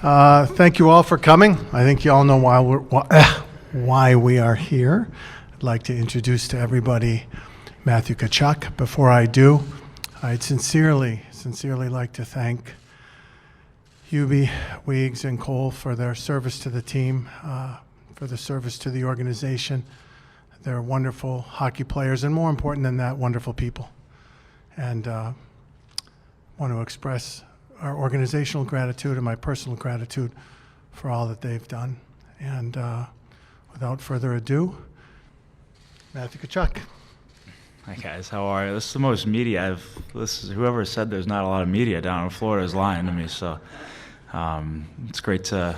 Thank you all for coming. I think you all know why we are here. I'd like to introduce to everybody Matthew Tkachuk. Before I do, I'd sincerely like to thank Hubie, Weegs, and Cole for their service to the team, for the service to the organization. They're wonderful hockey players, and more important than that, wonderful people. And want to express our organizational gratitude and my personal gratitude for all that they've done. And without further ado, Matthew Tkachuk. Hi guys, how are you? This is the most media whoever said there's not a lot of media down in Florida is lying to me, so it's great to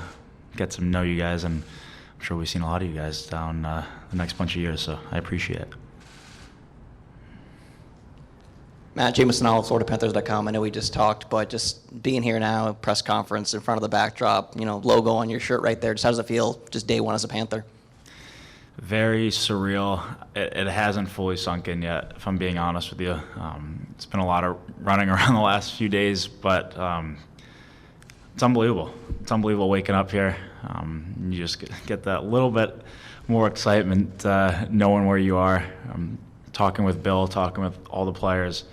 get to know you guys, and I'm sure we've seen a lot of you guys down the next bunch of years, so I appreciate it. Matt, Jameson, FloridaPanthers.com. I know we just talked, but just being here now, press conference in front of the backdrop, logo on your shirt right there. Just how does it feel, just day one as a Panther? Very surreal. It hasn't fully sunk in yet, if I'm being honest with you. It's been a lot of running around the last few days, but it's unbelievable. It's unbelievable waking up here. You just get that little bit more excitement knowing where you are. Talking with Bill, talking with all the players.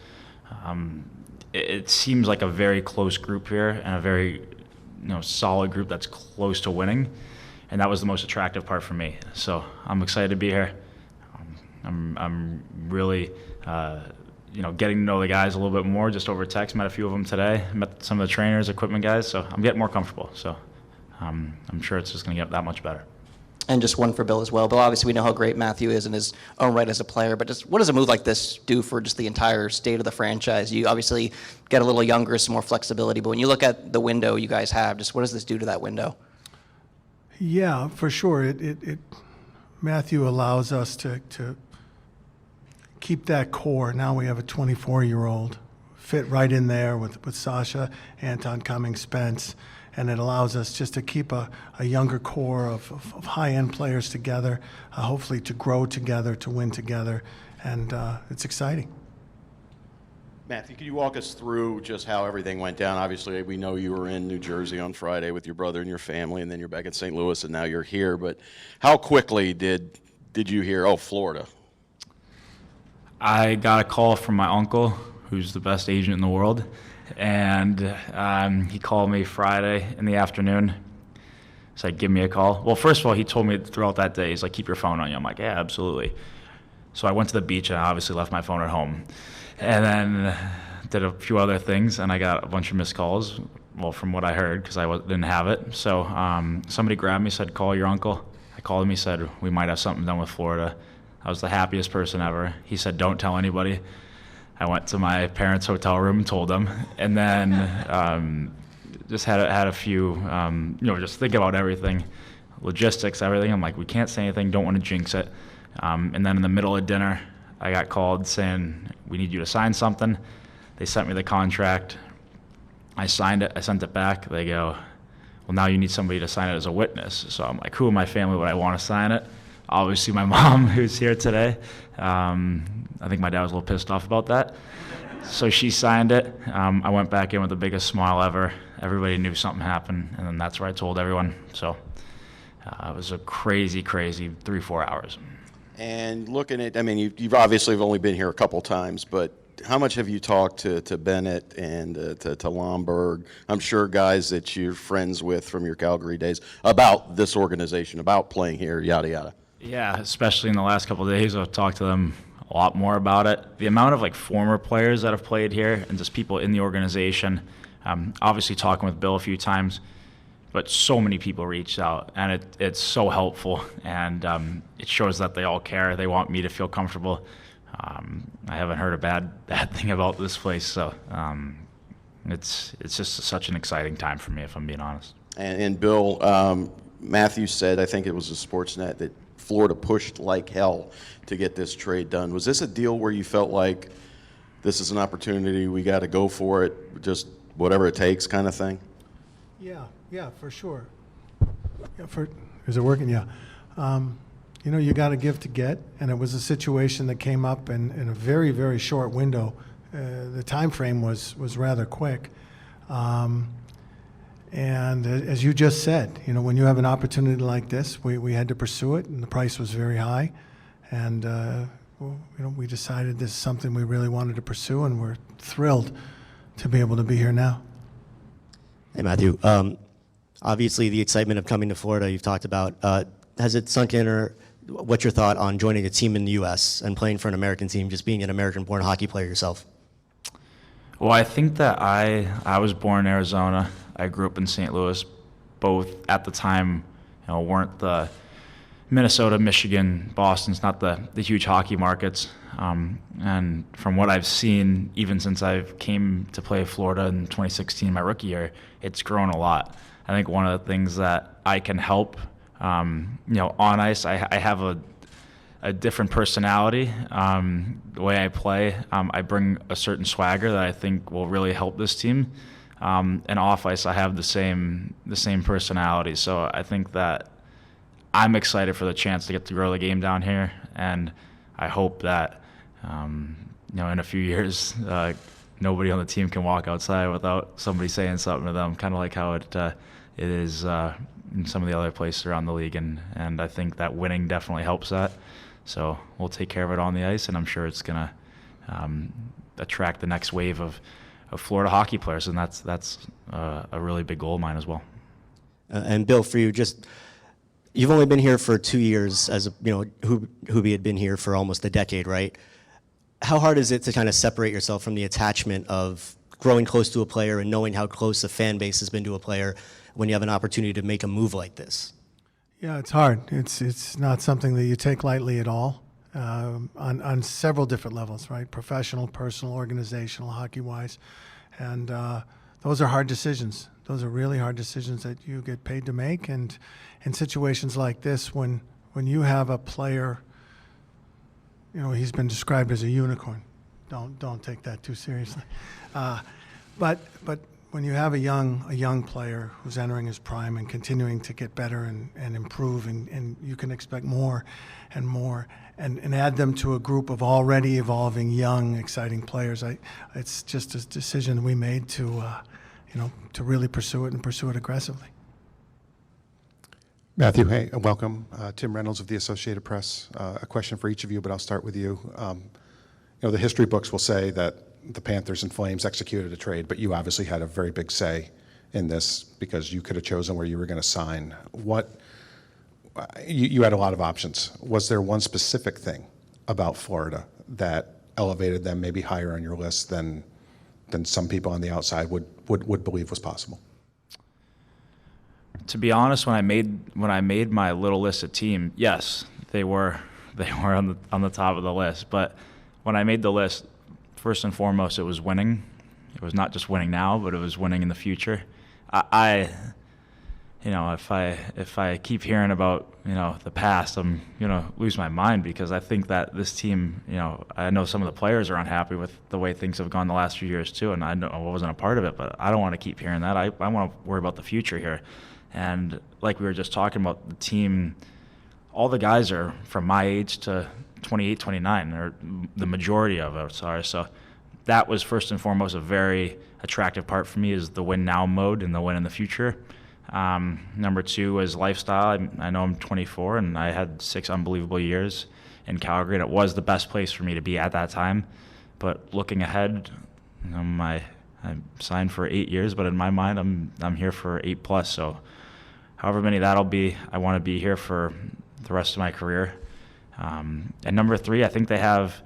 It seems like a very close group here and a very solid group that's close to winning, and that was the most attractive part for me. So I'm excited to be here. I'm really getting to know the guys a little bit more just over text. Met a few of them today. Met some of the trainers, equipment guys. So I'm getting more comfortable. So I'm sure it's just going to get that much better. And just one for Bill as well. Bill, obviously we know how great Matthew is in his own right as a player, but just what does a move like this do for just the entire state of the franchise? You obviously get a little younger, some more flexibility, but when you look at the window you guys have, just what does this do to that window? Yeah, for sure. Matthew allows us to keep that core. Now we have a 24-year-old fit right in there with Sasha, Anton Cummings, Spence, and it allows us just to keep a younger core of high-end players together, hopefully to grow together, to win together, and it's exciting. Matthew, can you walk us through just how everything went down? Obviously, we know you were in New Jersey on Friday with your brother and your family, and then you're back in St. Louis, and now you're here. But how quickly did you hear, Florida? I got a call from my uncle, who's the best agent in the world, and he called me Friday in the afternoon. Said, give me a call. Well, first of all, he told me throughout that day, he's like, keep your phone on you. I'm like, yeah, absolutely. So I went to the beach, and I obviously left my phone at home. And then did a few other things, and I got a bunch of missed calls, well, from what I heard, because I didn't have it. So somebody grabbed me, said, call your uncle. I called him, he said, we might have something done with Florida. I was the happiest person ever. He said, don't tell anybody. I went to my parents' hotel room and told them, and then just had a few, just think about everything, logistics, everything. I'm like, we can't say anything, don't want to jinx it. And then in the middle of dinner, I got called saying, we need you to sign something. They sent me the contract. I signed it, I sent it back. They go, well, now you need somebody to sign it as a witness. So I'm like, who in my family would I want to sign it? Obviously my mom, who's here today. I think my dad was a little pissed off about that. So she signed it. I went back in with the biggest smile ever. Everybody knew something happened, and then that's where I told everyone. So it was a crazy 3-4 hours. And looking at, you've obviously only been here a couple times, but how much have you talked to Bennett and to Lomberg? I'm sure guys that you're friends with from your Calgary days about this organization, about playing here, yada, yada. Yeah, especially in the last couple of days, I've talked to them a lot more about it. The amount of former players that have played here and just people in the organization, obviously talking with Bill a few times, but so many people reached out, and it's so helpful, and it shows that they all care. They want me to feel comfortable. I haven't heard a bad thing about this place, so it's just such an exciting time for me, if I'm being honest. And Bill, Matthew said, I think it was a Sportsnet, that Florida pushed like hell to get this trade done. Was this a deal where you felt like this is an opportunity, we got to go for it, just whatever it takes kind of thing? Yeah, for sure. Yeah, is it working? Yeah. You got to give to get, and it was a situation that came up in a very, very short window. The time frame was rather quick. And as you just said, when you have an opportunity like this, we had to pursue it, and the price was very high. And we decided this is something we really wanted to pursue, and we're thrilled to be able to be here now. Hey, Matthew. Obviously, the excitement of coming to Florida you've talked about. Has it sunk in, or what's your thought on joining a team in the U.S. and playing for an American team, just being an American-born hockey player yourself? Well, I think that I was born in Arizona. I grew up in St. Louis. Both at the time, weren't the Minnesota, Michigan, Boston's not the huge hockey markets. And from what I've seen, even since I came to play Florida in 2016, my rookie year, it's grown a lot. I think one of the things that I can help, on ice, I have a different personality. The way I play, I bring a certain swagger that I think will really help this team. And off ice, I have the same personality. So I think that I'm excited for the chance to get to grow the game down here, and I hope that in a few years, nobody on the team can walk outside without somebody saying something to them, kind of like how it is in some of the other places around the league, and I think that winning definitely helps that. So we'll take care of it on the ice, and I'm sure it's going to attract the next wave of Florida hockey players, and that's a really big goal of mine as well. And Bill, for you, you've only been here for 2 years, as Hubie had been here for almost a decade, right? How hard is it to kind of separate yourself from the attachment of growing close to a player and knowing how close the fan base has been to a player when you have an opportunity to make a move like this? Yeah, it's hard. It's not something that you take lightly at all, on several different levels, right? Professional, personal, organizational, hockey-wise. And those are hard decisions. Those are really hard decisions that you get paid to make. And in situations like this, when you have a player, he's been described as a unicorn. Don't take that too seriously. But when you have a young player who's entering his prime and continuing to get better and improve, and you can expect more and more, and add them to a group of already evolving, young, exciting players, it's just a decision we made to really pursue it and pursue it aggressively. Matthew, hey, welcome. Tim Reynolds of the Associated Press. A question for each of you, but I'll start with you. The history books will say that the Panthers and Flames executed a trade, but you obviously had a very big say in this because you could have chosen where you were going to sign. You had a lot of options. Was there one specific thing about Florida that elevated them maybe higher on your list than some people on the outside would believe was possible? To be honest, when I made my little list of team, yes, they were on the top of the list. But when I made the list, first and foremost, it was winning. It was not just winning now, but it was winning in the future. If I keep hearing about the past, I'm gonna lose my mind, because I think that this team, I know some of the players are unhappy with the way things have gone the last few years too, and I wasn't a part of it, but I don't want to keep hearing that. I want to worry about the future here. And like we were just talking about, the team, all the guys are from my age to 28, 29, or the majority of us are. So that was first and foremost a very attractive part for me, is the win now mode and the win in the future. Number two is lifestyle. I know I'm 24, and I had 6 unbelievable years in Calgary, and it was the best place for me to be at that time. But looking ahead, I signed for 8 years, but in my mind, I'm here for 8 plus. So however many that'll be, I want to be here for the rest of my career. And number 3, I think they have,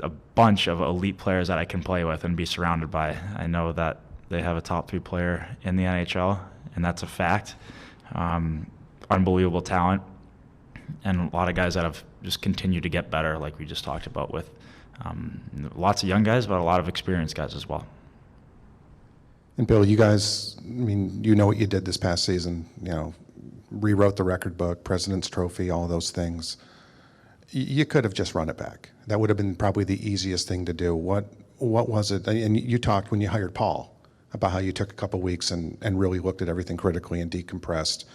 a bunch of elite players that I can play with and be surrounded by. I know that they have a top 3 player in the NHL, and that's a fact. Unbelievable talent, and a lot of guys that have just continued to get better, like we just talked about, with lots of young guys, but a lot of experienced guys as well. And Bill, you guys, what you did this past season, rewrote the record book, President's Trophy, all those things. You could have just run it back. That would have been probably the easiest thing to do. What was it? And you talked when you hired Paul about how you took a couple of weeks and really looked at everything critically and decompressed.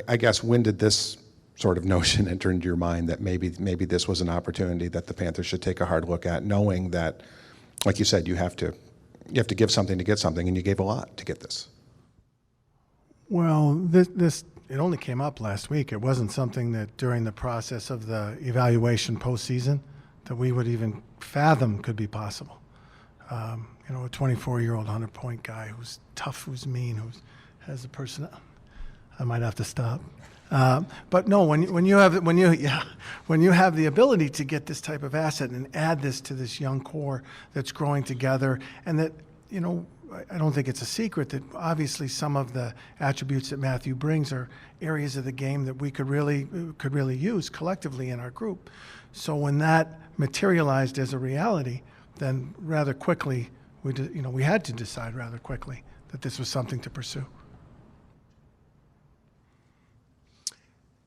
I guess, when did this sort of notion enter into your mind that maybe this was an opportunity that the Panthers should take a hard look at, knowing that, like you said, you have to you have to give something to get something, and you gave a lot to get this. Well, this it only came up last week. It wasn't something that during the process of the evaluation postseason that we would even fathom could be possible. You know, a 24-year-old 100-point guy who's tough, who's mean, who has the person. I might have to stop. But no, when you have the ability to get this type of asset and add this to this young core that's growing together, and that, you know, I don't think it's a secret that obviously some of the attributes that Matthew brings are areas of the game that we could really use collectively in our group. So when that materialized as a reality, then rather quickly we had to decide rather quickly that this was something to pursue.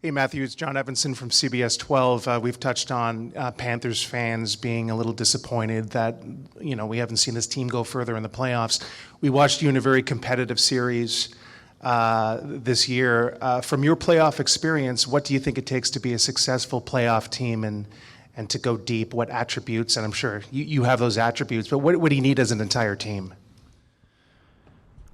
Hey, Matthew, it's John Evanson from CBS 12. We've touched on Panthers fans being a little disappointed that, you know, we haven't seen this team go further in the playoffs. We watched you in a very competitive series this year. From your playoff experience, what do you think it takes to be a successful playoff team and to go deep? What attributes, and I'm sure you have those attributes, but what do you need as an entire team?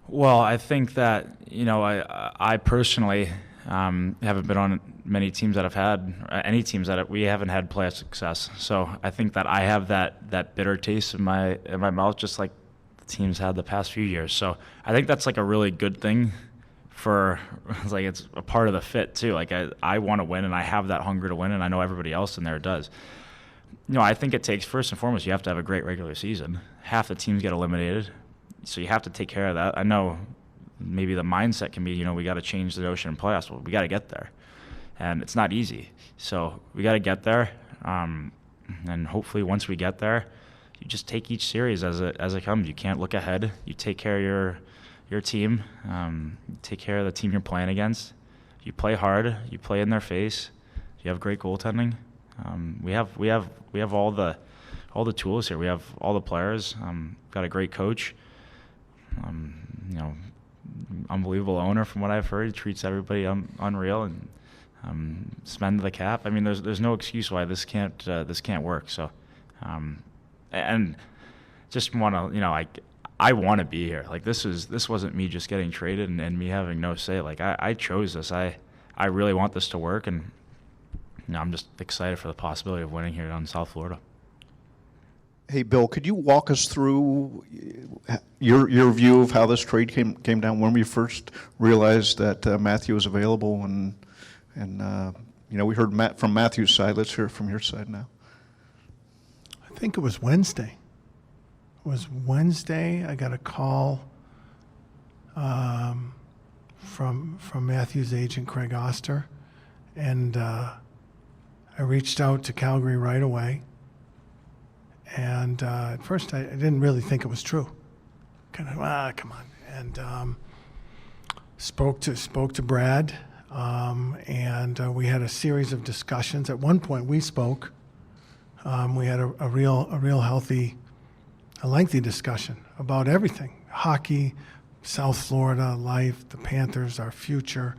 Well, I think that, you know, I personally haven't been on many teams that have had any teams that we haven't had playoff success. So I think that I have that bitter taste in my mouth, just like the teams had the past few years. So I think that's like a really good thing for, like, it's a part of the fit too. Like I want to win, and I have that hunger to win, and I know everybody else in there does. You know, I think it takes, first and foremost, you have to have a great regular season. Half the teams get eliminated, so you have to take care of that. I know maybe the mindset can be, you know, we got to change the notion in playoffs. Well, we got to get there, and it's not easy. So we got to get there, and hopefully once we get there, you just take each series as it comes. You can't look ahead. You take care of your team. You take care of the team you're playing against. You play hard. You play in their face. You have great goaltending. We have all the tools here. We have all the players. Got a great coach. You know, unbelievable owner from what I've heard. He treats everybody unreal, and spend the cap. I mean, there's no excuse why this can't work. So, and just want to, you know, I want to be here. Like this wasn't me just getting traded and me having no say. Like I chose this. I really want this to work, and you know, I'm just excited for the possibility of winning here in South Florida. Hey, Bill, could you walk us through your view of how this trade came down when we first realized that Matthew was available, and you know, we heard from Matthew's side. Let's hear it from your side now. I think it was Wednesday. I got a call from Matthew's agent, Craig Oster, and I reached out to Calgary right away. And at first, I didn't really think it was true. Kind of, come on. And spoke to Brad, and we had a series of discussions. At one point, we spoke. We had a real healthy, a lengthy discussion about everything: hockey, South Florida, life, the Panthers, our future.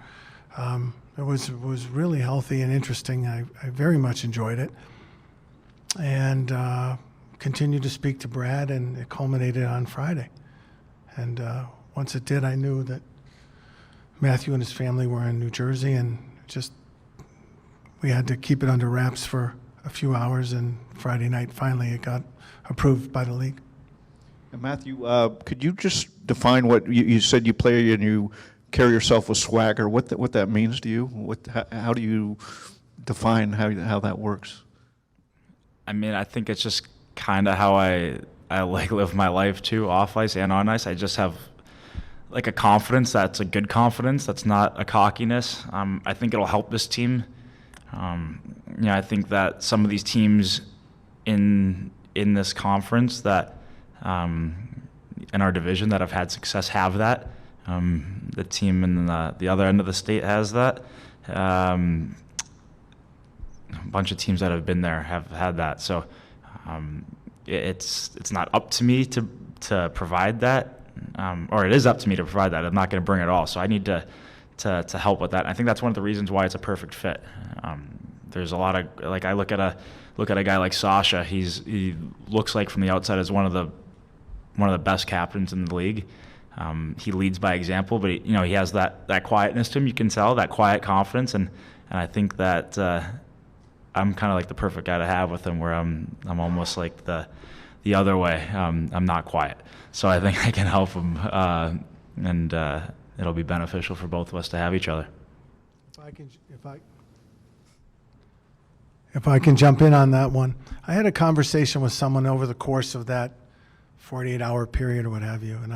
It was really healthy and interesting. I very much enjoyed it, and continued to speak to Brad, and it culminated on Friday. And once it did, I knew that Matthew and his family were in New Jersey, and just we had to keep it under wraps for a few hours, and Friday night, finally, it got approved by the league. And Matthew, could you just define what you said? You play and you carry yourself with swagger. What that means to you? How do you define how that works? I mean, I think it's just kind of how I like live my life too, off ice and on ice. I just have like a confidence that's a good confidence. That's not a cockiness. I think it'll help this team. You know, I think that some of these teams in this conference that in our division that have had success have that. The team in the other end of the state has that. A bunch of teams that have been there have had that. So it's not up to me to provide that, or it is up to me to provide that. I'm not going to bring it all. So I need to help with that. And I think that's one of the reasons why it's a perfect fit. There's a lot of, like, I look at a guy like Sasha. He looks like from the outside as one of the one of the best captains in the league. He leads by example, but he has that quietness to him. You can tell that quiet confidence, and I think that I'm kind of like the perfect guy to have with him, where I'm almost like the other way. I'm not quiet, so I think I can help him, and it'll be beneficial for both of us to have each other. If I can jump in on that one, I had a conversation with someone over the course of that 48-hour period or what have you, and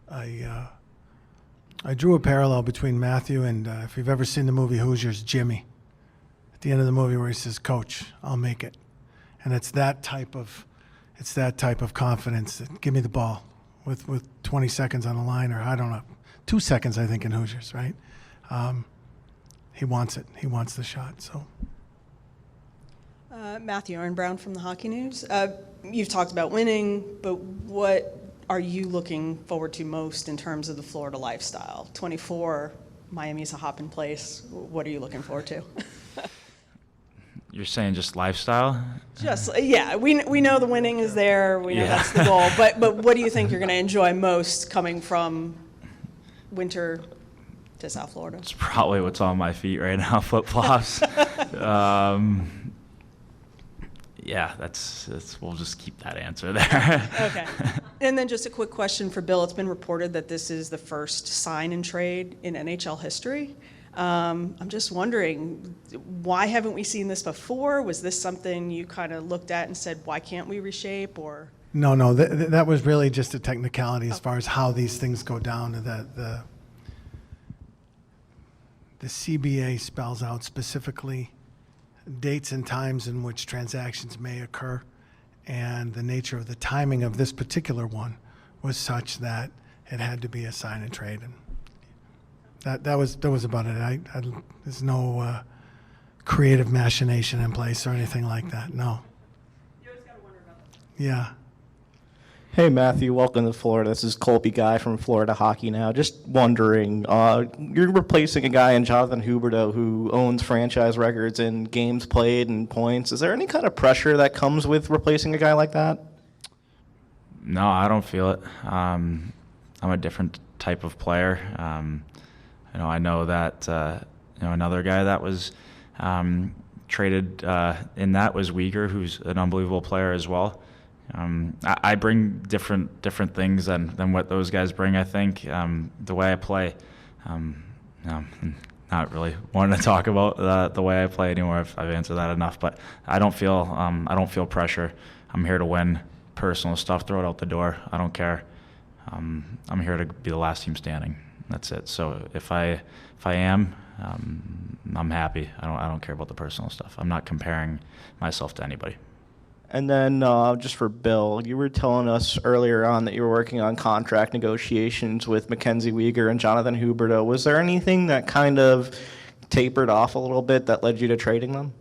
I drew a parallel between Matthew and if you've ever seen the movie Hoosiers, Jimmy. At the end of the movie where he says, "Coach, I'll make it," and it's that type of confidence. That, give me the ball with 20 seconds on the line, or I don't know, 2 seconds I think in Hoosiers, right? He wants it. He wants the shot. So. Matthew, Aaron Brown from the Hockey News. You've talked about winning, but what are you looking forward to most in terms of the Florida lifestyle? 24, Miami's a hopping place. What are you looking forward to? You're saying just lifestyle? Yeah, we know the winning is there. We know that's the goal. But what do you think you're going to enjoy most coming from winter to South Florida? It's probably what's on my feet right now, flip-flops. Yeah, that's we'll just keep that answer there. Okay. And then just a quick question for Bill. It's been reported that this is the first sign and trade in NHL history. I'm just wondering, why haven't we seen this before? Was this something you kind of looked at and said, why can't we reshape? Or No, that was really just a technicality as far as how these things go down. The CBA spells out specifically dates and times in which transactions may occur, and the nature of the timing of this particular one was such that it had to be a sign and trade, and that was about it. There's no creative machination in place or anything like that. No. You always got to wonder about that. Yeah. Hey, Matthew, welcome to Florida. This is Colby Guy from Floridahockeynow. Just wondering, you're replacing a guy in Jonathan Huberdeau who owns franchise records in games played and points. Is there any kind of pressure that comes with replacing a guy like that? No, I don't feel it. I'm a different type of player. I know that another guy that was traded in that was Weegar, who's an unbelievable player as well. I bring different things than what those guys bring. I think the way I play. I'm not really wanting to talk about the way I play anymore. I've answered that enough. But I don't feel pressure. I'm here to win. Personal stuff, throw it out the door. I don't care. I'm here to be the last team standing. That's it. So if I am, I'm happy. I don't care about the personal stuff. I'm not comparing myself to anybody. And then just for Bill, you were telling us earlier on that you were working on contract negotiations with MacKenzie Weegar and Jonathan Huberdeau. Was there anything that kind of tapered off a little bit that led you to trading them?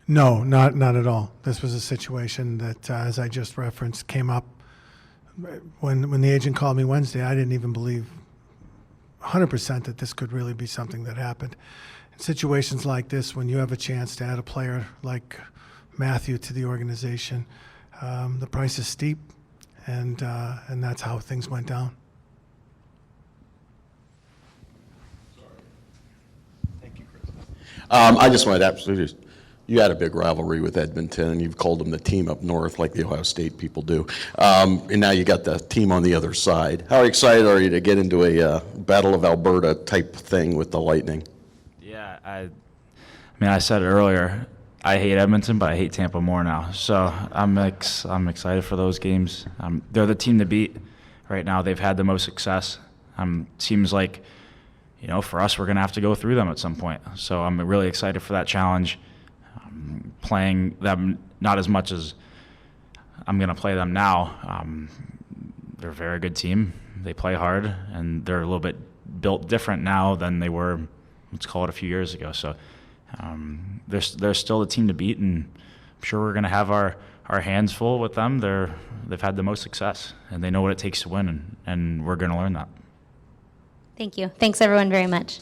No, not at all. This was a situation that, as I just referenced, came up when the agent called me Wednesday. I didn't even believe 100% that this could really be something that happened. In situations like this, when you have a chance to add a player like Matthew to the organization, the price is steep, and that's how things went down. Thank you, Chris. I just wanted to absolutely. You had a big rivalry with Edmonton, and you've called them the team up north, like the Ohio State people do. And now you got the team on the other side. How excited are you to get into a Battle of Alberta type thing with the Lightning? Yeah, I said it earlier. I hate Edmonton, but I hate Tampa more now. So I'm excited for those games. They're the team to beat right now. They've had the most success. Seems like, for us, we're going to have to go through them at some point. So I'm really excited for that challenge. Playing them not as much as I'm going to play them now. They're a very good team. They play hard, and they're a little bit built different now than they were, let's call it, a few years ago. So they're still the team to beat, and I'm sure we're going to have our hands full with them. They've had the most success, and they know what it takes to win, and we're going to learn that. Thank you. Thanks, everyone, very much.